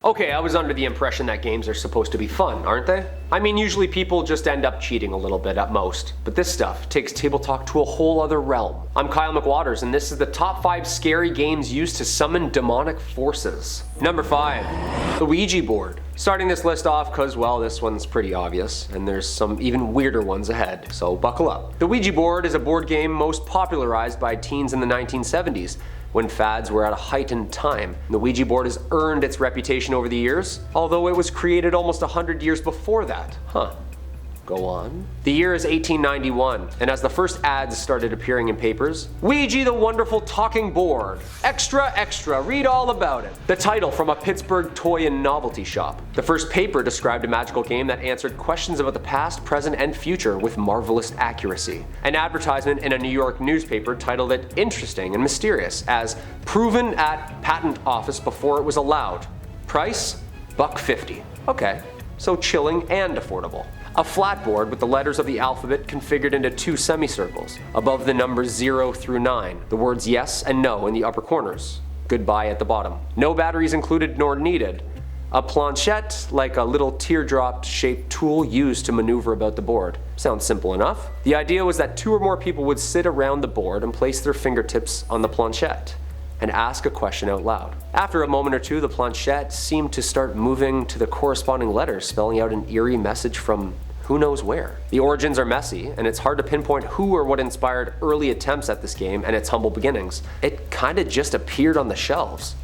Okay, I was under the impression that games are supposed to be fun, aren't they? I mean, usually people just end up cheating a little bit at most, but this stuff takes table talk to a whole other realm. I'm Kyle McWaters, and this is the top 5 scary games used to summon demonic forces. Number 5, the Ouija Board. Starting this list off because, well, this one's pretty obvious, and there's some even weirder ones ahead, so buckle up. The Ouija Board is a board game most popularized by teens in the 1970s, when fads were at a heightened time. The Ouija board has earned its reputation over the years, although it was created almost 100 years before that. Go on. The year is 1891, and as the first ads started appearing in papers, Ouija the wonderful talking board. Extra, extra, read all about it. The title from a Pittsburgh toy and novelty shop. The first paper described a magical game that answered questions about the past, present, and future with marvelous accuracy. An advertisement in a New York newspaper titled it interesting and mysterious as proven at patent office before it was allowed. Price? $1.50. Okay, so chilling and affordable. A flat board with the letters of the alphabet configured into 2 semicircles, above the numbers 0 through 9, the words yes and no in the upper corners, goodbye at the bottom. No batteries included nor needed. A planchette, like a little teardrop shaped tool used to maneuver about the board. Sounds simple enough. The idea was that 2 or more people would sit around the board and place their fingertips on the planchette and ask a question out loud. After a moment or two, the planchette seemed to start moving to the corresponding letters, spelling out an eerie message from who knows where. The origins are messy, and it's hard to pinpoint who or what inspired early attempts at this game and its humble beginnings. It kinda just appeared on the shelves.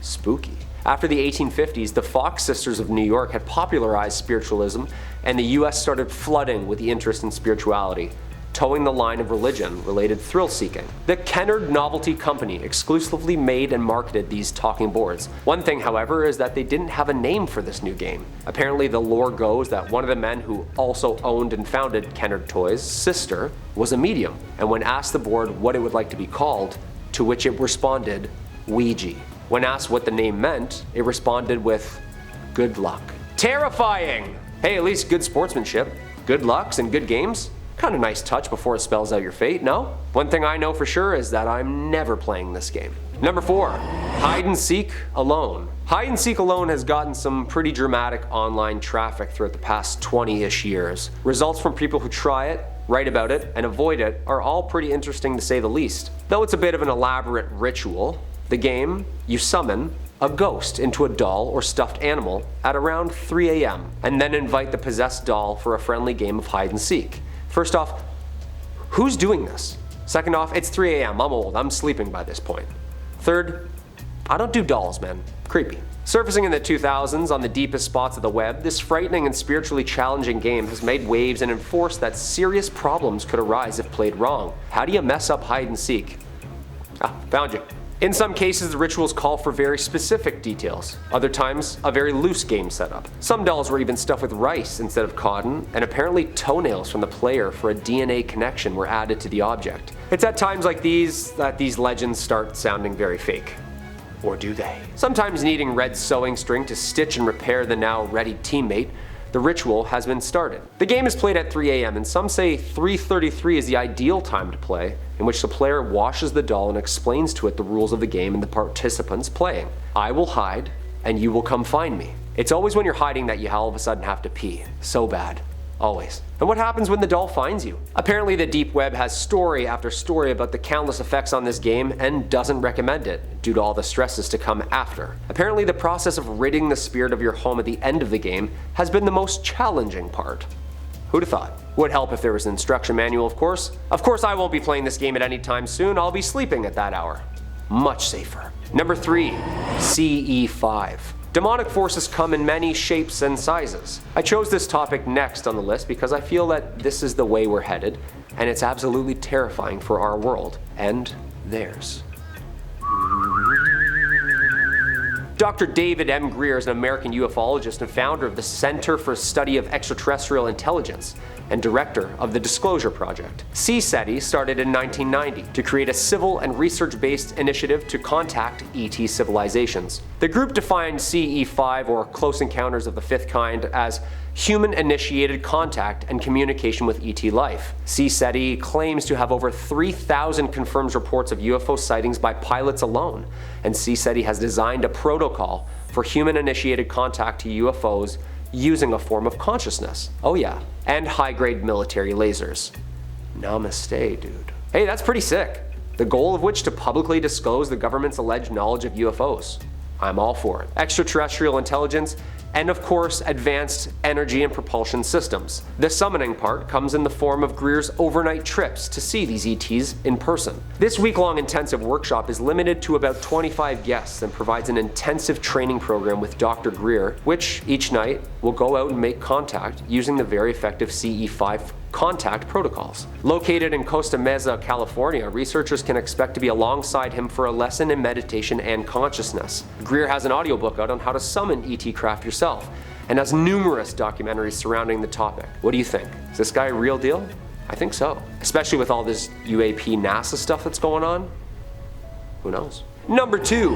Spooky. After the 1850s, the Fox sisters of New York had popularized spiritualism, and the US started flooding with the interest in spirituality, towing the line of religion-related thrill-seeking. The Kennard Novelty Company exclusively made and marketed these talking boards. One thing, however, is that they didn't have a name for this new game. Apparently, the lore goes that one of the men who also owned and founded Kennard Toys' sister was a medium, and when asked the board what it would like to be called, to which it responded, Ouija. When asked what the name meant, it responded with, good luck. Terrifying! Hey, at least good sportsmanship. Good lucks and good games? Kind of nice touch before it spells out your fate, no? One thing I know for sure is that I'm never playing this game. Number 4, hide and seek alone. Hide and seek alone has gotten some pretty dramatic online traffic throughout the past 20-ish years. Results from people who try it, write about it, and avoid it are all pretty interesting to say the least. Though it's a bit of an elaborate ritual, the game, you summon a ghost into a doll or stuffed animal at around 3 a.m. and then invite the possessed doll for a friendly game of hide and seek. First off, who's doing this? Second off, it's 3 a.m. I'm old. I'm sleeping by this point. Third, I don't do dolls, man. Creepy. Surfacing in the 2000s on the deepest spots of the web, this frightening and spiritually challenging game has made waves and enforced that serious problems could arise if played wrong. How do you mess up hide and seek? Found you. In some cases, the rituals call for very specific details. Other times, a very loose game setup. Some dolls were even stuffed with rice instead of cotton, and apparently toenails from the player for a DNA connection were added to the object. It's at times like these that these legends start sounding very fake. Or do they? Sometimes needing red sewing string to stitch and repair the now ready teammate, the ritual has been started. The game is played at 3 a.m. and some say 3:33 is the ideal time to play, in which the player washes the doll and explains to it the rules of the game and the participants playing. I will hide, and you will come find me. It's always when you're hiding that you all of a sudden have to pee. So bad. Always. And what happens when the doll finds you? Apparently the deep web has story after story about the countless effects on this game and doesn't recommend it, due to all the stresses to come after. Apparently the process of ridding the spirit of your home at the end of the game has been the most challenging part. Who'd have thought? Would help if there was an instruction manual, of course. Of course I won't be playing this game at any time soon, I'll be sleeping at that hour. Much safer. Number 3, CE5. Demonic forces come in many shapes and sizes. I chose this topic next on the list because I feel that this is the way we're headed, and it's absolutely terrifying for our world, and theirs. Dr. David M. Greer is an American ufologist and founder of the Center for Study of Extraterrestrial Intelligence and director of the Disclosure Project. CSETI started in 1990 to create a civil and research-based initiative to contact ET civilizations. The group defined CE5, or Close Encounters of the Fifth Kind, as human-initiated contact and communication with ET life. CSETI claims to have over 3,000 confirmed reports of UFO sightings by pilots alone, and CSETI has designed a protocol for human-initiated contact to UFOs using a form of consciousness. Oh yeah, and high-grade military lasers. Namaste, dude. Hey, that's pretty sick. The goal of which to publicly disclose the government's alleged knowledge of UFOs. I'm all for it. Extraterrestrial intelligence, and of course, advanced energy and propulsion systems. The summoning part comes in the form of Greer's overnight trips to see these ETs in person. This week-long intensive workshop is limited to about 25 guests and provides an intensive training program with Dr. Greer, which each night will go out and make contact using the very effective CE5 contact protocols. Located in Costa Mesa, California, researchers can expect to be alongside him for a lesson in meditation and consciousness. Greer has an audiobook out on how to summon ET craft yourself, and has numerous documentaries surrounding the topic. What do you think? Is this guy a real deal? I think so. Especially with all this UAP NASA stuff that's going on. Who knows? Number 2,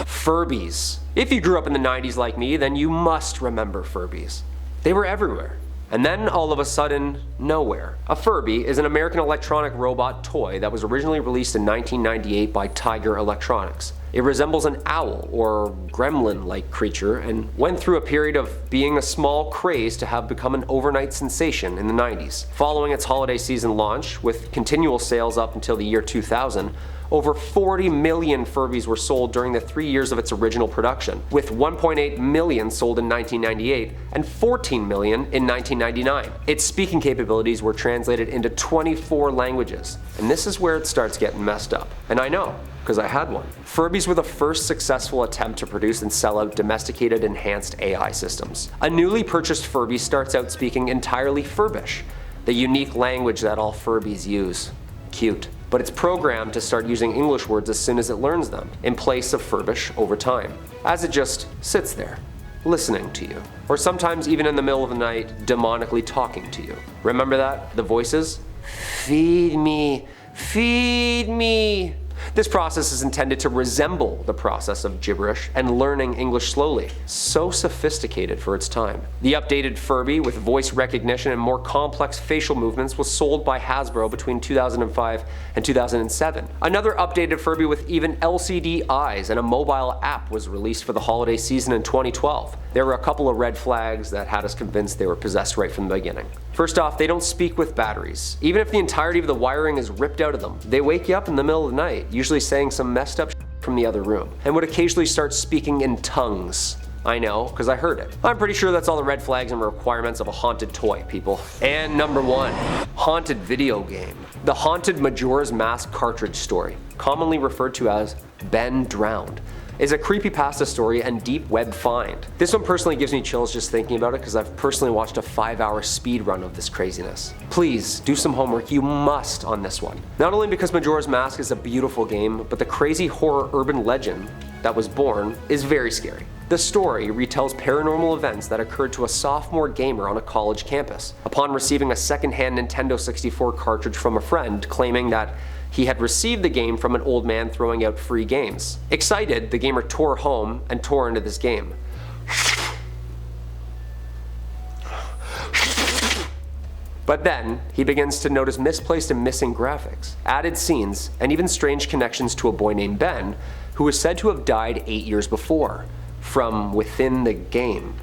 Furbys. If you grew up in the 90s like me, then you must remember Furbys. They were everywhere. And then all of a sudden, nowhere. A Furby is an American electronic robot toy that was originally released in 1998 by Tiger Electronics. It resembles an owl or gremlin-like creature and went through a period of being a small craze to have become an overnight sensation in the 90s. Following its holiday season launch, with continual sales up until the year 2000, over 40 million Furbys were sold during the 3 years of its original production, with 1.8 million sold in 1998 and 14 million in 1999. Its speaking capabilities were translated into 24 languages, and this is where it starts getting messed up. And I know, because I had one. Furbys were the first successful attempt to produce and sell out domesticated enhanced AI systems. A newly purchased Furby starts out speaking entirely Furbish, the unique language that all Furbys use. Cute. But it's programmed to start using English words as soon as it learns them, in place of Furbish over time, as it just sits there, listening to you. Or sometimes even in the middle of the night, demonically talking to you. Remember that? The voices? Feed me, feed me. This process is intended to resemble the process of gibberish and learning English slowly. So sophisticated for its time. The updated Furby with voice recognition and more complex facial movements was sold by Hasbro between 2005 and 2007. Another updated Furby with even LCD eyes and a mobile app was released for the holiday season in 2012. There were a couple of red flags that had us convinced they were possessed right from the beginning. First off, they don't speak with batteries. Even if the entirety of the wiring is ripped out of them, they wake you up in the middle of the night, usually saying some messed up shit from the other room, and would occasionally start speaking in tongues. I know, because I heard it. I'm pretty sure that's all the red flags and requirements of a haunted toy, people. And number 1, haunted video game. The Haunted Majora's Mask cartridge story, commonly referred to as Ben Drowned, is a creepypasta story and deep web find. This one personally gives me chills just thinking about it because I've personally watched a 5-hour speed run of this craziness. Please, do some homework, you must on this one. Not only because Majora's Mask is a beautiful game, but the crazy horror urban legend that was born is very scary. The story retells paranormal events that occurred to a sophomore gamer on a college campus, upon receiving a secondhand Nintendo 64 cartridge from a friend claiming that he had received the game from an old man throwing out free games. Excited, the gamer tore home and tore into this game. But then, he begins to notice misplaced and missing graphics, added scenes, and even strange connections to a boy named Ben, who was said to have died 8 years before, from within the game.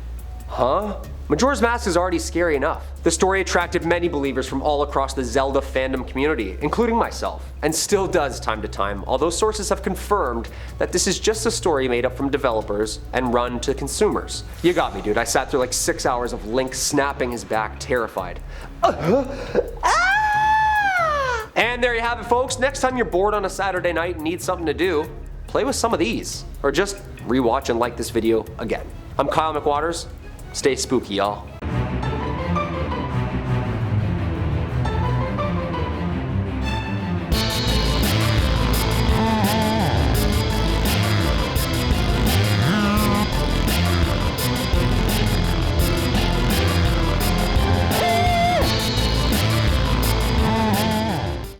Huh? Majora's Mask is already scary enough. The story attracted many believers from all across the Zelda fandom community, including myself, and still does time to time, although sources have confirmed that this is just a story made up from developers and run to consumers. You got me, dude. I sat through like 6 hours of Link snapping his back, terrified. And there you have it, folks. Next time you're bored on a Saturday night and need something to do, play with some of these, or just rewatch and like this video again. I'm Kyle McWaters. Stay spooky, y'all.